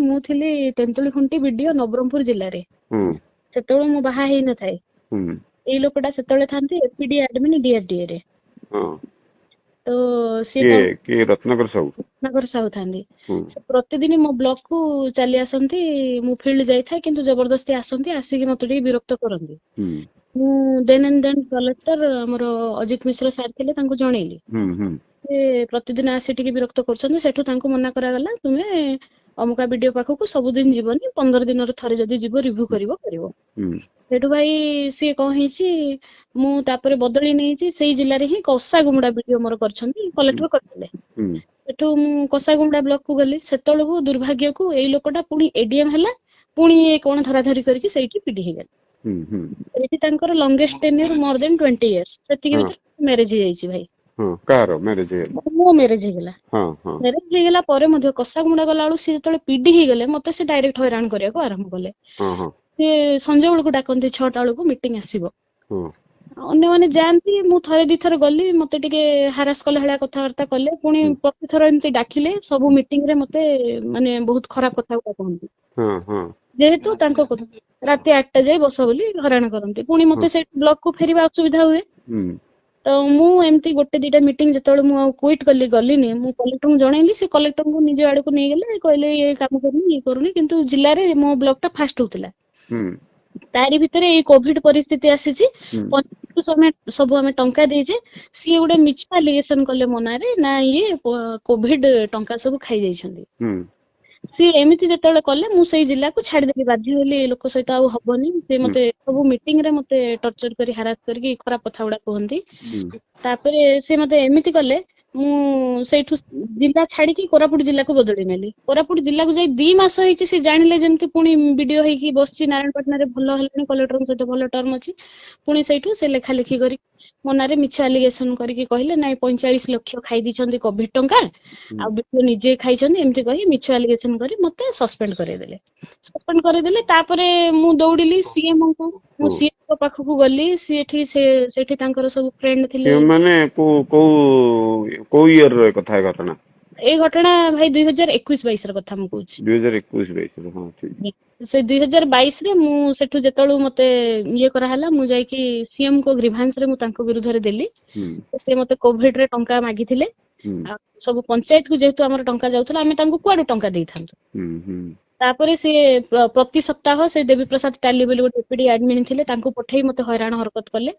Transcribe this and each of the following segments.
ମୁଁ ଥିଲି ତେନ୍ତୁଳି ଖୁଣ୍ଟି ବିଡିଓ ନବରଙ୍ଗପୁର ଜିଲ୍ଲାରେ। ସେତେବେଳେ ମୁଁ ବାହା ହେଇନଥାଏ। ଏଇ ଲୋକଟା ସେତେବେଳେ ଥାନ୍ତି ଏପିଡି ଆଡମିନ୍ ଡିଆରଡିଏ ରେ। ତ ସିଏ କିଏ ରତ୍ନାକର ସାହୁ? ରତ୍ନାକର ସାହୁ ଥାନ୍ତି। ସେ ପ୍ରତିଦିନ ମୋ ବ୍ଲକ କୁ ଚାଲି ଆସନ୍ତି। ମୁଁ ଫିଲ୍ଡ ଯାଇଥାଏ କିନ୍ତୁ ଜବରଦସ୍ତି ଆସନ୍ତି, ଆସିକି ମତେ ଟିକେ ବିରକ୍ତ କରନ୍ତି। ମୁଁ ଦେନ୍ ଆଣ୍ଡ ଦେନ୍ କଲେକ୍ଟର ଆମର ଅଜିତ ମିଶ୍ର ସାର୍ ଥିଲେ, ତାଙ୍କୁ ଜଣେଇଲି। ସେ ପ୍ରତିଦିନ ଆସି ଟିକେ ବିରକ୍ତ କରୁଛନ୍ତି। ସେଠୁ ତାଙ୍କୁ ମନା କରାଗଲା, ତୁମେ ଅମୁକା ବିଡିଓ ପାଖକୁ ସବୁଦିନ ଯିବନି, 15 ଦିନରେ ଥରେ ଯଦି ଯିବ ରିଭ୍ୟୁ କରିବ। ସେଠୁ ଭାଇ ସିଏ କଣ ହେଇଛି, ମୁଁ ତାପରେ ବଦଳି ନେଇଛି ସେଇ ଜିଲ୍ଲାରେ ହିଁ କଷାଗୁମୁଡା ବିଡିଓ ମୋର କରିଛନ୍ତି, କଲେକ୍ଟର କରିଥିଲେ। ସେଠୁ ମୁଁ କଷାଗୁମୁଡା ବ୍ଲକ କୁ ଗଲି। ସେତେବେଳକୁ ଦୁର୍ଭାଗ୍ୟକୁ ଏଇ ଲୋକଟା ପୁଣି ଏଡିଏମ ହେଲା, ପୁଣି କଣ ଧରାଧରି କରିକି ସେଇଠି ପିଡି ହେଇଗଲା। ସେଇଠି ତାଙ୍କର ଲଙ୍ଗେଷ୍ଟ ଟେନ୍ୟୁର ମୋର ଦେନ୍ 20 years। ସେତିକି ଭିତରେ ମ୍ୟାରେଜ ହେଇଯାଇଛି ଭାଇ। କାହାର ମ୍ୟାରେଜ ହେଇଗଲା? ମୋ ମ୍ୟାରେଜ ହେଇଗଲା। ମ୍ୟାରେଜ ହେଇଗଲା ପରେ ମଧ୍ୟ କଷାଗୁମୁଡା ଗଲା ବେଳକୁ ସିଏ ଯେତେବେଳେ ପିଡି ହେଇଗଲେ, ମତେ ସେ ଡାଇରେକ୍ଟ ହଇରାଣ କରିବାକୁ ଆରମ୍ଭ କଲେ। ସିଏ ସଞ୍ଜ ବେଳକୁ ଡାକନ୍ତି, 6ଟା ବେଳକୁ ମିଟିଂ ଆସିବ। ଅନ୍ୟମାନେ ଯାଆନ୍ତି, ମୁଁ ଥରେ ଦିଥର ଗଲି, ମତେ ଟିକେ ହାରାସ କଲେ ଭଳିଆ କଥାବାର୍ତ୍ତା କଲେ। ପୁଣି ପ୍ରତିଥର ଏମିତି ଡାକିଲେ, ସବୁ ମିଟିଂ ରେ ମତେ ମାନେ ବହୁତ ଖରାପ କଥା କୁହନ୍ତି। ଯେହେତୁ ତାଙ୍କ ରାତି 8ଟା ଯାଏ ବସ ବୋଲି ହଇରାଣ କରନ୍ତି। ପୁଣି ମତେ ସେଇ ବ୍ଲକ କୁ ଫେରିବା ଅସୁବିଧା ହୁଏ। ତ ମୁଁ ଏମିତି ଗୋଟେ ଦିଟା ମିଟିଂ ଯେତେବେଳେ ମୁଁ ଆଉ କୁଇଟ୍ କଲି, ଗଲିନି, ମୁଁ କଲେକ୍ଟରଙ୍କୁ ଜଣେଇଲି। ସେ କଲେକ୍ଟରଙ୍କୁ ନିଜ ଆଡକୁ ନେଇଗଲେ, କହିଲେ ଇଏ କାମ କରୁନି, ଇଏ କରୁନି। କିନ୍ତୁ ଜିଲ୍ଲାରେ ମୋ ବ୍ଲକ ଟା ଫାଷ୍ଟ ହଉଥିଲା। ତାରି ଭିତରେ ଏଇ କୋଭିଡ ପରିସ୍ଥିତି ଆସିଛି। ସବୁ ଆମେ ଟଙ୍କା ଦେଇଛେ, ସିଏ ଗୋଟେ ମିଛ ଆଲିଗେସନ କଲେ ମୋ ନାଁରେ, ନା ଇଏ କୋଭିଡ ଟଙ୍କା ସବୁ ଖାଇଯାଇଛନ୍ତି। ସିଏ ଏମିତି ଯେତେବେଳେ କଲେ, ମୁଁ ସେଇ ଜିଲ୍ଲାକୁ ଛାଡିଦେଲି, ବାଧ୍ୟ ହେଲି। ଏ ଲୋକ ସହିତ ଆଉ ହବନି। ସେ ମତେ ସବୁ ମିଟିଂ ରେ ମତେ ଟର୍ଚର କରି, ହାରାସ କରିକି ଖରାପ କଥା ଗୁଡା କୁହନ୍ତି। ତାପରେ ସେ ମତେ ଏମିତି କଲେ, ମୁଁ ସେଇଠୁ ଜିଲ୍ଲା ଛାଡିକି କୋରାପୁଟ ଜିଲ୍ଲାକୁ ବଦଳି ନେଲି। କୋରାପୁଟ ଜିଲ୍ଲାକୁ ଯାଇ 2 ମାସ ହେଇଛି, ସେ ଜାଣିଲେ ଯେମିତି ପୁଣି ବିଡିଓ ହେଇକି ବସିଛି ନାରାୟଣପାଟଣାରେ, ଭଲ ହେଲାଣି, କଲେକ୍ଟରଙ୍କ ସହିତ ଭଲ ଟର୍ମ ଅଛି। ପୁଣି ସେଇଠୁ ସେ ଲେଖା ଲେଖି କରି ମୋ ନାଁରେ ମିଛ ଆଲିଗେସନ କରିକି କହିଲେ, ନାଇଁ 45 ଲକ୍ଷ ଖାଇ ଦେଇଛନ୍ତି କୋଭିଡ ଟଙ୍କା, ଆଉ ବିଡିଓ ନିଜେ ଖାଇଛନ୍ତି, ଏମିତି କହି ମିଛ ଆଲିଗେସନ କରି ମତେ ସସ୍ପେଣ୍ଡ କରେଇଦେଲେ। ତାପରେ ମୁଁ ଦୌଡିଲି ସିଏମଙ୍କୁ। ମୁଁ ସିଏମଙ୍କ ପାଖକୁ ଗଲି। ସେଠି ତାଙ୍କର ସବୁ ଫ୍ରେଣ୍ଡ ଥିଲେ। ସିଏ ମାନେ କୋଉ ଇୟର ର କଥା ଘଟଣା? ଏଇ ଘଟଣା ଭାଇ 2021-22 ର କଥା ମୁଁ କହୁଛି। 2021-22 ହଁ ଠିକ। ସେ 2022 ରେ ମୁଁ ସେଠୁ ଯେତେବେଳୁ ମତେ ଇଏ କରାହେଲା, ମୁଁ ଯାଇକି ସିଏମ ଙ୍କ ଗ୍ରିଭାନ୍ସ ରେ ମୁଁ ତାଙ୍କ ବିରୁଦ୍ଧରେ ଦେଲି। ସେ ମତେ କୋଭିଡ ରେ ଟଙ୍କା ମାଗିଥିଲେ। ଆଉ ସବୁ ପଞ୍ଚାୟତ କୁ ଯେହେତୁ ଆମର ଟଙ୍କା ଯାଉଥିଲା, ଆମେ ତାଙ୍କୁ କୁଆଡୁ ଟଙ୍କା ଦେଇଥାନ୍ତୁ। ତାପରେ ସିଏ ପ୍ରତି ସପ୍ତାହ ସେ ଦେବୀ ପ୍ରସାଦ ଟାଲି ବୋଲି ଗୋଟେ ଏପିଡି ଆଡମିନ୍ ଥିଲେ, ତାଙ୍କୁ ପଠେଇ ମତେ ହଇରାଣ ହରକତ କଲେ।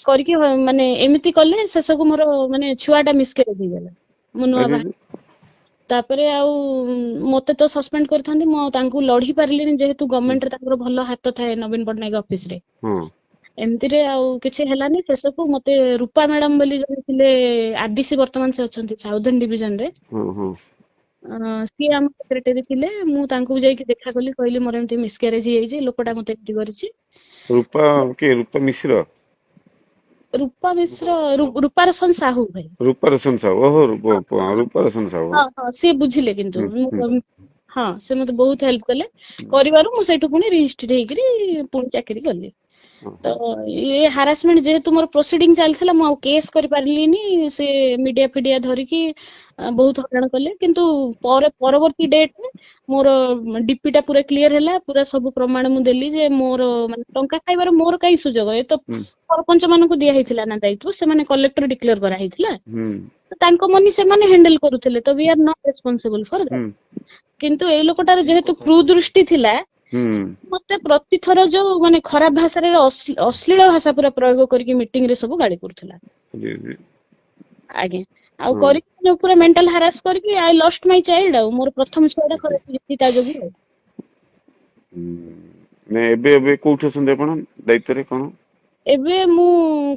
କରିକି ମାନେ ଏମିତି କଲେ, ଶେଷକୁ ମୋର ମାନେ ଛୁଆ ଟା ମିସକ୍ୟାରେଜ ହେଇଗଲା। ମୁଁ ନୂଆ ବାହା। ତାପରେ ଆଉ ମତେ ତ ସସ୍ପେଣ୍ଡ କରିଥାନ୍ତି, ମୁଁ ତାଙ୍କୁ ଲଢି ପାରିଲିନି, ଯେହେତୁ ଗଭର୍ଣ୍ଣମେଣ୍ଟରେ ତାଙ୍କର ଭଲ ହାତ ଥାଏ ନବୀନ ପଟ୍ଟନାୟକ ଅଫିସ ରେ। ଏମିତିରେ ଆଉ କିଛି ହେଲାନି। ଶେଷକୁ ମତେ ରୂପା ମ୍ୟାଡାମ ବୋଲି ଜଣେ ଥିଲେ ଆରଡିସି, ବର୍ତ୍ତମାନ ସେ ଅଛନ୍ତି ସାଉଦର୍ନ ଡିଭିଜନ ରେ। ସିଏ ଆମ ସେକ୍ରେଟାରୀ ଥିଲେ। ମୁଁ ତାଙ୍କୁ ଯାଇକି ଦେଖା କଲି, କହିଲି ମୋର ଏମିତି ମିସକ୍ୟାରେଜ ହେଇଯାଇଛି, ଲୋକଟା ମତେ ଏମିତି କରିଛି। ରୂପା ମିଶ୍ର? ରୂପା ମିଶ୍ର, ରୂପାରୋଶନ ସାହୁ ଭାଇ। ରୂପାରୋଶନ ସାହୁ, ଓହୋ ରୂପାରୋଶନ ସାହୁ। ହଁ ସିଏ ବୁଝିଲେ, କିନ୍ତୁ ହଁ ସେ ମତେ ବହୁତ ହେଲ୍ପ କଲେ। କରିବାରୁ ମୁଁ ସେଇଠୁ ପୁଣି ରିଇନ୍ଷ୍ଟେଡ ହେଇକିରି ପୁଣି ଚାକିରି କଲି। ତ ଇଏ ହାରାସମେଣ୍ଟ ଯେହେତୁ ମୋର ପ୍ରୋସିଡିଂ ଚାଲିଥିଲା, ମୁଁ ଆଉ କେସ୍ କରିପାରିଲିନି। ସେ ମିଡିଆ ଫିଡିଆ ଧରିକି ବହୁତ ହଇରାଣ କଲେ। କିନ୍ତୁ ପରବର୍ତ୍ତୀ ଡେଟରେ ମୋର ଡିପି ଟା ପୁରା କ୍ଲିୟର ହେଲା। ପୁରା ସବୁ ପ୍ରମାଣ ମୁଁ ଦେଲି ଯେ ମୋର ମାନେ ଟଙ୍କା ଖାଇବାର ମୋର କାଇଁ ସୁଯୋଗ, ଏ ତ ସରପଞ୍ଚ ମାନଙ୍କୁ ଦିଆ ହେଇଥିଲା ନା ଦାୟିତ୍ୱ, ସେମାନେ କଲେକ୍ଟର ଡିକ୍ଲେୟାର କରାହେଇଥିଲା। ତାଙ୍କ ମନି ସେମାନେ ହ୍ୟାଣ୍ଡେଲ କରୁଥିଲେ, ତ we are not responsible for that. କିନ୍ତୁ ଏଇ ଲୋକଟାର ଯେହେତୁ କୁଦୃଷ୍ଟି ଥିଲା, ମତେ ପ୍ରତିଥର ଯୋଉ ମାନେ ଖରାପ ଭାଷାରେ ଅଶ୍ଳୀଳ ଭାଷା ପୁରା ପ୍ରୟୋଗ କରିକି ମିଟିଂ ରେ ସବୁ ଗାଳି କରୁଥିଲା। ଆଜ୍ଞା, ଆଉ କରିକି ପୁରା ମେଣ୍ଟାଲ ହାରାସ କରିକି ଆଇ ଲଷ୍ଟ ମାଇ ଚାଇଲ୍ଡ। ଆଉ ମୋର ପ୍ରଥମ ଛୁଆଟା ଖରାପ ହେଇଯାଇଛି ତା ଯୋଗୁଁ। ଏବେ କୋଉଠି ଅଛନ୍ତି ଆପଣ, ଦାୟିତ୍ୱରେ କଣ? ଏବେ ମୁଁ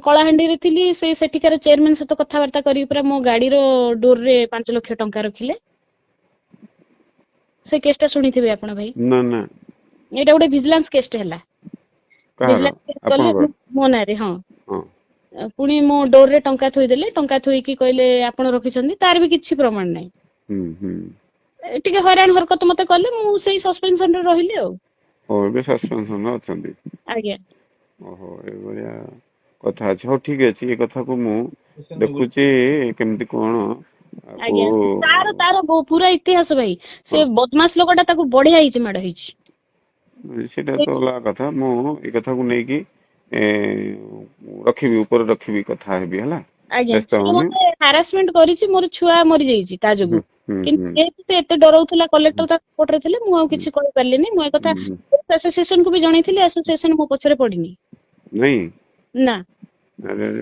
କଳାହାଣ୍ଡିରେ ଥିଲି। ସେଠିକାର ଚେୟାରମ୍ୟାନ ସହିତ କଥାବାର୍ତ୍ତା କରିକି ପୁରା ମୋ ଗାଡିର ଡୋରରେ 5 ଲକ୍ଷ ଟଙ୍କା ରଖିଲେ। ସେ କେସ୍ ଟା ଶୁଣିଥିବେ ଆପଣ ଭାଇ? ନା ନା। ଏଇଟା ଗୋଟେ ଭିଜିଲାନ୍ସ କେସଟେ ହେଲା। କାହାର? ଭିଜିଲାନ୍ସ କେସ୍ କଲେ ଆପଣଙ୍କର? ମୋ ନାଁରେ। ହଁ। ପୁଣି ମୋ ଡୋରରେ ଟଙ୍କା ଥୋଇଦେଲେ। ଟଙ୍କା ଥୋଇକି କହିଲେ ଆପଣ ରଖିଛନ୍ତି, ତାର ବି କିଛି ପ୍ରମାଣ ନାହିଁ। ଟିକେ ହଇରାଣ ହରକତ ମତେ କଲେ, ମୁଁ ସେଇ ସସ୍ପେନସନରେ ରହିଲି ଆଉ। ଏବେ ସସ୍ପେନସନରେ ଅଛନ୍ତି? ଆଜ୍ଞା। ଓହୋ, ଏଇଭଳିଆ କଥା ଅଛି। ହଉ ଠିକ ଅଛି, ଏ କଥାକୁ ମୁଁ ଦେଖୁଛି କେମିତି କଣ ଆକୁ ଆଜ୍ଞା ତାର ତାର ପୁରା ଇତିହାସ ଭାଇ, ସେ ବଦମାସ ଲୋକଟା, ତାକୁ ବଢିଆ ହେଇଛି, ମାଡ ହେଇଛି। ସେଇଟା ତ ଅଲଗା କଥା। ମୁଁ ଏ କଥାକୁ ନେଇକି ଏ ରଖିବି, ଉପରେ ରଖିବି, କଥା ହେବି ହେଲା। ଆଜ୍ଞା ବ୍ୟସ୍ତ ସିଏ ହଉନି। ମତେ ହାରାସମେଣ୍ଟ କରିଛି, ମୋର ଛୁଆ ମରିଯାଇଛି ତା ହୁଁ ଯୋଗୁ। ହୁଁ କିନ୍ତୁ ହୁଁ ଯେହେତୁ ସେ ଏତେ ଡରଉଥିଲା, କଲେକ୍ଟର ତା ସପୋର୍ଟରେ ଥିଲେ, ମୁଁ ଆଉ କିଛି କହିପାରିଲିନି। ମୁଁ ଏ କଥା ହୁଁ। ଆସୋସିଏସନ କୁ ବି ଜଣେଇଥିଲି, ଆସୋସିଏସନ ମୋ ପଛରେ ପଡିନି। ନାଇଁ ନା,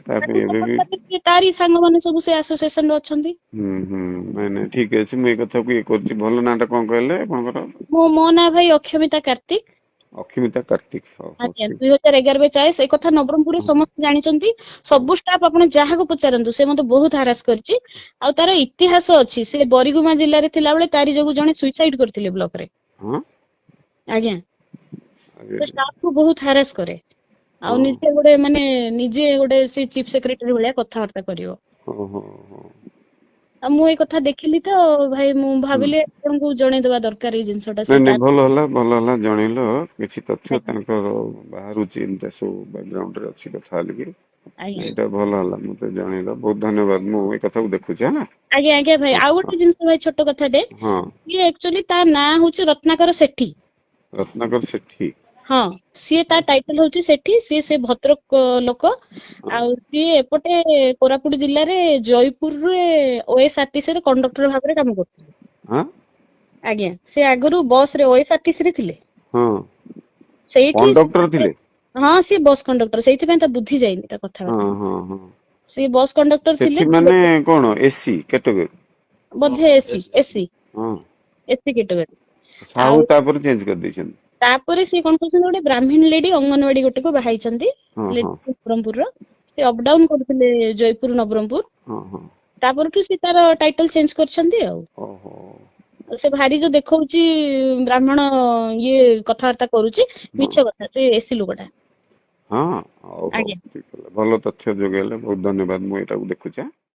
ତା ପାଇଁ ତାକୁ ଏବେ support ବି କଲେ, ତାରି ସାଙ୍ଗମାନେ ସବୁ ସେ ଆସୋସିଏସନ ରେ ଅଛନ୍ତି। ନାଇଁ ନାଇଁ ଠିକ ଅଛି, ମୁଁ ଏଇ କଥାକୁ ଇଏ କରୁଛି। ଭଲ ନାଁ ଟା କଣ କହିଲେ ଆପଣଙ୍କର? ମୋ ନାଁ ଭାଇ ଅକ୍ଷମିତା କାର୍ତିକ। ଅକ୍ଷମିତା କାର୍ତିକ। ହଉ ହଉ ଆଜ୍ଞା, ଠିକ। 2011-22 ଏ କଥା ନବରଙ୍ଗପୁରରେ ସମସ୍ତେ ଜାଣିଛନ୍ତି। ସବୁ ଷ୍ଟାଫ ଆପଣ ଯାହାକୁ ପଚାରନ୍ତୁ, ସେ ମତେ ବହୁତ ହାରାସ କରିଛି। ଆଉ ତାର ଇତିହାସ ଅଛି। ସେ ବରିଗୁମା ଜିଲ୍ଲାରେ ଥିଲାବେଳେ ତାରି ଯୋଗୁ ଜଣେ ସୁଇସାଇଡ କରିଥିଲେ ବ୍ଲକ ରେ। ହଁ ଆଜ୍ଞା, ଆରେ ସେ ଷ୍ଟାଫ କୁ ବହୁତ ହାରାସ କରେ। ଆଉ ହଁ ନିଜେ ଗୋଟେ ମାନେ ନିଜେ ଗୋଟେ ସେ ଚିଫ ସେକ୍ରେଟାରୀ ଭଳିଆ କଥାବାର୍ତ୍ତା କରିବ। ହଁ ହଁ ହଁ। ଆଉ ମୁଁ ଏଇ କଥା ଦେଖିଲି ତ ଭାଇ, ମୁଁ ହୁଁ। ଭାବିଲି ଆପଣଙ୍କୁ ଜଣେଇଦବା ଦରକାର ଏଇ ଜିନିଷ ଟା। ନାଇଁ ସେ ନାଇଁ, ତା ଭଲ ହେଲା, ଭଲ ହେଲା ଜଣେଇଲ। କିଛି ତଥ୍ୟ ତାଙ୍କର ବାହାରୁଛି, ଏମିତି ସବୁ ବ୍ୟାକଗ୍ରାଉଣ୍ଡ ରେ ଅଛି, କଥା ହେଲିକି ଆଜ୍ଞା ଏଇଟା ଭଲ ହେଲା। ମତେ ଜଣେଇଲ, ବହୁତ ଧନ୍ୟବାଦ। ମୁଁ ଏଇ କଥାକୁ ଦେଖୁଛି ହେଲା। ଆଜ୍ଞା ଆଜ୍ଞା ଭାଇ, ହଁ ଆଉ ହଁ ଗୋଟେ ଜିନିଷ ଭାଇ, ଛୋଟ କଥାଟେ। ହଁ। ଇଏ ଆକ୍ଚୁଆଲି ତା ନାଁ ହଉଛି ରତ୍ନାକର ସେଠୀ। ରତ୍ନାକର ସେଠୀ। ହଁ, ସିଏ ତା ଟାଇଟେଲ ହଉଛି ସେଠୀ। ସିଏ ସେ ଭଦ୍ରକ ଲୋକ। ଆଉ ସିଏ ଏପଟେ କୋରାପୁଟ ଜିଲ୍ଲାରେ ଜୟପୁରରେ OSRTC ରେ କଣ୍ଡକ୍ଟର ଭାବରେ କାମ କରୁଥିଲେ। ହଁ ଆଜ୍ଞା, ସେ ଆଗରୁ ବସ ରେ OSRTC ରେ ଥିଲେ। ହଁ ସେଇଠି କଣ୍ଡକ୍ଟର ଥିଲେ। ହଁ, ସିଏ ବସ୍ କଣ୍ଡକ୍ଟର, ସେଇଥିପାଇଁ ତା ବୁଦ୍ଧି ଯାଇନି ତା ହଁ କଥାବାର୍ତ୍ତା। ହଁ ହଁ। ସିଏ ବସ୍ କଣ୍ଡକ୍ଟର ସେଠି ଥିଲେ। ମାନେ କଣ ଏସି କ୍ୟାଟଗରୀ? ବୋଧେ ଏସି ଏସି ହଁ। ଏସି କ୍ୟାଟଗରୀ। ସାହୁ ଆଉ ତାପରେ ଚେଞ୍ଜ କରିଦେଇଛନ୍ତି। ତାପରେ ସିଏ କଣ କରୁଛନ୍ତି, ଗୋଟେ ବ୍ରାହ୍ମୀଣ ଲେଡି ଅଙ୍ଗନବାଡି ଗୋଟେକୁ ବାହାଇଛନ୍ତି। ହଁ ହଁ ନବରଙ୍ଗପୁରର। ସେ ଅପଡାଉନ କରୁଥିଲେ ଜୟପୁର ନବରଙ୍ଗପୁର। ହଁ ହଁ। ତାପରଠୁ ସେ ତାର ଟାଇଟେଲ ଚେଞ୍ଜ କରିଛନ୍ତି ଆଉ। ଓହୋ। ସେ ଭାରି ଯୋଉ ଦେଖଉଛି ବ୍ରାହ୍ମଣ ଇଏ କଥାବାର୍ତ୍ତା କରୁଛି, ହଁ ମିଛ କଥା। ସେ ଏସି ଲୋକଟା। ହଁ, ହଉ ହଉ ଆଜ୍ଞା। ଠିକ ହେଲା। ଭଲ ତଥ୍ୟ ଯୋଗେଇଲେ, ବହୁତ ଧନ୍ୟବାଦ। ମୁଁ ଏଇଟାକୁ ଦେଖୁଛି।